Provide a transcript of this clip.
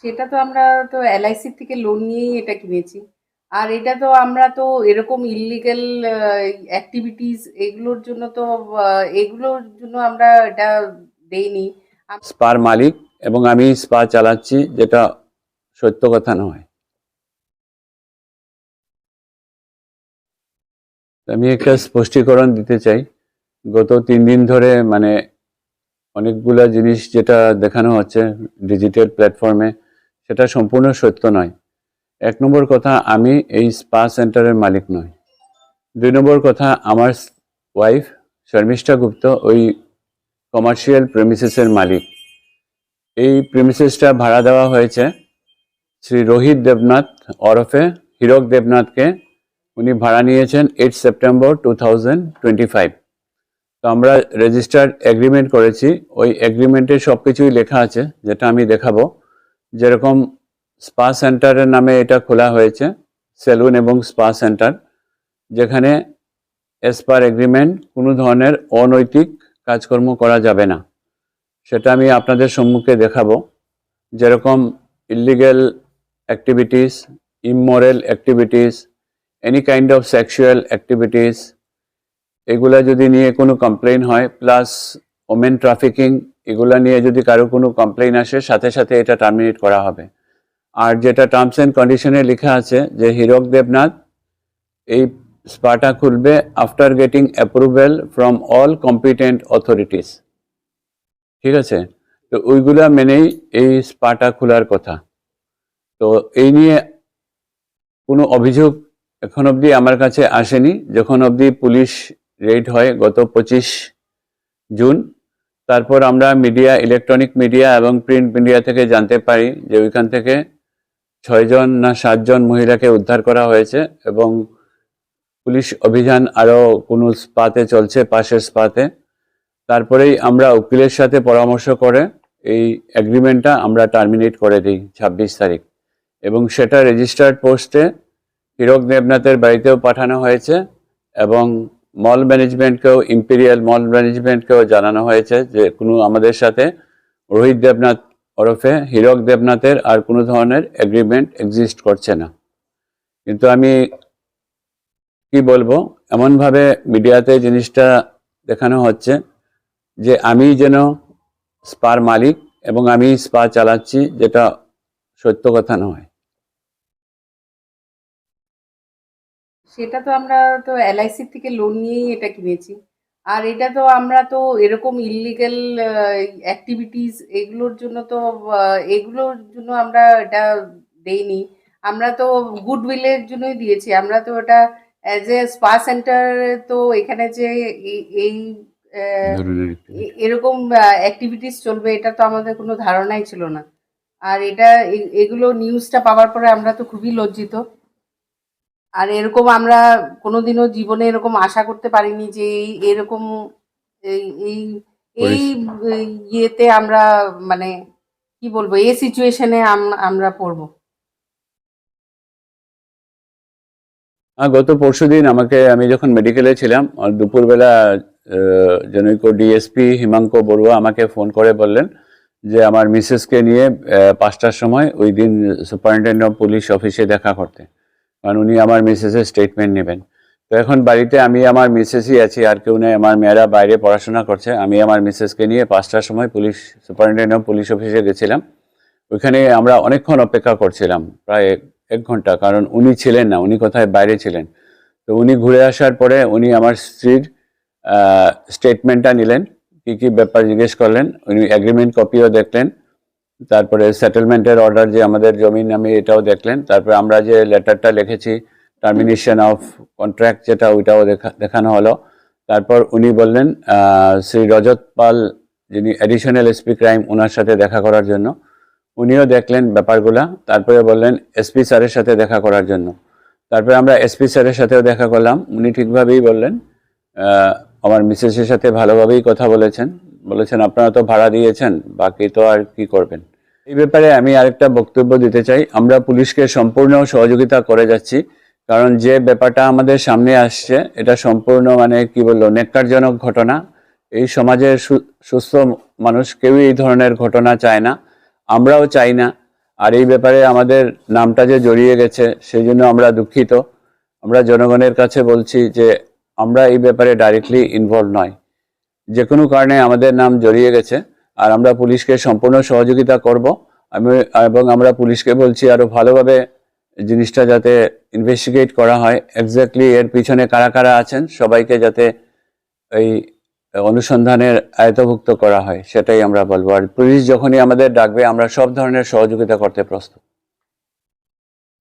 সেটা তো আমরা তো এলআইসি থেকে লোন নিয়েই এটা কিনেছি। আর এটা তো আমরা তো এরকম ইল্লিগাল অ্যাক্টিভিটিস এগুলোর জন্য তো এগুলোর জন্য আমরা এটা দেইনি। স্পার মালিক এবং আমি স্পা চালাচ্ছি, যেটা সত্য কথা নয়। আমি একটা স্পষ্টীকরণ দিতে চাই। গত 3 দিন ধরে অনেকগুলা জিনিস যেটা দেখানো হচ্ছে ডিজিটাল প্ল্যাটফর্মে, সেটা সম্পূর্ণ সত্য নয়। 1 নম্বর কথা, আমি এই স্পা সেন্টারের মালিক নই। 2 নম্বর কথা, আমার ওয়াইফ শর্মিষ্ঠা গুপ্ত ওই কমার্শিয়াল প্রেমিসেসের মালিক। এই প্রেমিসেসটা ভাড়া দেওয়া হয়েছে শ্রী রোহিত দেবনাথ ওরফে হীরক দেবনাথকে। উনি ভাড়া নিয়েছেন 8 সেপ্টেম্বর 2025। তো আমরা রেজিস্টার্ড এগ্রিমেন্ট করেছি। ওই এগ্রিমেন্টে সব কিছুই লেখা আছে, যেটা আমি দেখাবো। যেরকম স্পা সেন্টারের নামে এটা খোলা হয়েছে, সেলুন এবং স্পা সেন্টার, যেখানে অ্যাজ পার এগ্রিমেন্ট কোনো ধরনের অনৈতিক কাজকর্ম করা যাবে না। সেটা আমি আপনাদের সম্মুখে দেখাবো। যেরকম illegal activities, immoral activities, any kind of sexual activities, এগুলা যদি নিয়ে কোনো কমপ্লেন হয়, প্লাস ওমেন ট্রাফিকিং, এগুলা নিয়ে যদি কারো কোনো কমপ্লেন আসে, সাথে সাথে এটা টার্মিনেট করা হবে। আর যেটা টার্মস অ্যান্ড কন্ডিশনে লেখা আছে যে হীরক দেবনাথ এই স্পাটা খুলবে after getting approval from all competent authorities. ঠিক আছে? তো ওইগুলা মেনেই এই স্পাটা খোলার কথা। তো এই নিয়ে কোনো অভিযোগ এখন অবধি আমার কাছে আসেনি। যখন অবধি পুলিশ রেড হয় গত 25 জুন, তারপর আমরা মিডিয়া, ইলেকট্রনিক মিডিয়া এবং প্রিন্ট মিডিয়া থেকে জানতে পারি যে ওইখান থেকে 6 জন না 7 জন মহিলাকে উদ্ধার করা হয়েছে এবং পুলিশ অভিযান আরও কোনো স্পাতে চলছে, পাশের স্পাতে। তারপরেই আমরা উকিলের সাথে পরামর্শ করে এই এগ্রিমেন্টটা আমরা টার্মিনেট করে দিই 26 তারিখ, এবং সেটা রেজিস্টার্ড পোস্টে হীরক দেবনাথের বাড়িতেও পাঠানো হয়েছে এবং মল ম্যানেজমেন্টকেও, ইম্পেরিয়াল মল ম্যানেজমেন্টকেও জানানো হয়েছে যে কোনো আমাদের সাথে রোহিত দেবনাথ ওরফে হীরক দেবনাথের আর কোনো ধরনের এগ্রিমেন্ট এক্সিস্ট করছে না। কিন্তু আমি কি বলবো, এমনভাবে মিডিয়াতে জিনিসটা দেখানো হচ্ছে যে আমি যেন স্পার মালিক এবং আমি স্পা চালাচ্ছি, যেটা সত্য কথা নয়। সেটা তো আমরা তো এলআইসি থেকে লোন নিয়েই এটা কিনেছি। আর এটা তো আমরা তো এরকম ইল্লিগাল অ্যাক্টিভিটিস এগুলোর জন্য তো এগুলোর জন্য আমরা এটা দেইনি। আমরা তো গুডউইলের জন্যই দিয়েছি। আমরা তো ওটা অ্যাজ এ স্পা সেন্টার, তো এখানে যে এই এরকম অ্যাক্টিভিটিস চলবে এটা তো আমাদের কোনো ধারণাই ছিল না। আর এটা এগুলো নিউজটা পাওয়ার পরে আমরা তো খুবই লজ্জিত। আর এরকম আমরা কোনোদিনও জীবনে এরকম আশা করতে পারিনি যে এরকম এই এই এই ইয়েতে আমরা, মানে কি বলবো, এই সিচুয়েশনে আমরা পড়বো। গত পরশুদিন আমি যখন মেডিকেলে ছিলাম, দুপুরবেলা জনৈক ডিএসপি হিমাঙ্ক বড়ুয়া আমাকে ফোন করে বললেন যে আমার মিসেসকে নিয়ে 5টার সময় ওই দিন সুপারিনটেন্ডেন্ট অফ পুলিশ অফিসে দেখা করতে, কারণ উনি আমার মিসেসের স্টেটমেন্ট নেবেন। তো এখন বাড়িতে আমি আমার মিসেসই আছি, আর কেউ নেই। আমার মেয়েরা বাইরে পড়াশোনা করছে। আমি আমার মিসেসকে নিয়ে 5টার সময় সুপারিনটেন্ডেন্ট অফ পুলিশ অফিসে গেছিলাম। ওইখানে আমরা অনেকক্ষণ অপেক্ষা করছিলাম, প্রায় 1 ঘন্টা, কারণ উনি ছিলেন না, উনি কোথায় বাইরে ছিলেন। তো উনি ঘুরে আসার পরে উনি আমার স্ত্রীর স্টেটমেন্টটা নিলেন, কি কি ব্যাপার জিজ্ঞেস করলেন। উনি এগ্রিমেন্ট কপিও দেখলেন, তারপরে সেটেলমেন্টের অর্ডার যে আমাদের জমি নামে এটাও দেখলেন। তারপরে আমরা যে লেটারটা লিখেছি টার্মিনেশন অফ কন্ট্রাক্ট, যেটা ওইটাও দেখানো হলো। তারপর উনি বললেন শ্রী রজত পাল, যিনি অ্যাডিশনাল এসপি ক্রাইম, ওনার সাথে দেখা করার জন্য। উনিও দেখলেন ব্যাপারগুলা। তারপরে বললেন এসপি স্যারের সাথে দেখা করার জন্য। তারপরে আমরা এসপি স্যারের সাথেও দেখা করলাম। উনি ঠিকভাবেই বললেন, আমার মিসেসের সাথে ভালোভাবেই কথা বলেছেন আপনারা তো ভাড়া দিয়েছেন, বাকি তো আর কি করবেন। এই ব্যাপারে আমি আরেকটা বক্তব্য দিতে চাই। আমরা পুলিশকে সম্পূর্ণ সহযোগিতা করে যাচ্ছি, কারণ যে ব্যাপারটা আমাদের সামনে আসছে এটা সম্পূর্ণ কি বলবো, ন্যাক্কারজনক ঘটনা। এই সমাজের সুস্থ মানুষ কেউই এই ধরনের ঘটনা চায় না, আমরাও চাই না। আর এই ব্যাপারে আমাদের নামটা যে জড়িয়ে গেছে সেই জন্য আমরা দুঃখিত। আমরা জনগণের কাছে বলছি যে আমরা এই ব্যাপারে ডাইরেক্টলি ইনভলভ নয়, যে কোনো কারণে আমাদের নাম জড়িয়ে গেছে আর আমরা পুলিশকে সম্পূর্ণ সহযোগিতা করব। এবং আমরা পুলিশকে বলছি আরো ভালোভাবে জিনিসটা যাতে ইনভেস্টিগেট করা হয়, এক্স্যাক্টলি এর পিছনে কারা কারা আছেন সবাইকে যাতে এই অনুসন্ধানের আয়ত্তভুক্ত করা হয়, সেটাই আমরা বলবো। আর পুলিশ যখনই আমাদের ডাকবে আমরা সব ধরনের সহযোগিতা করতে প্রস্তুত।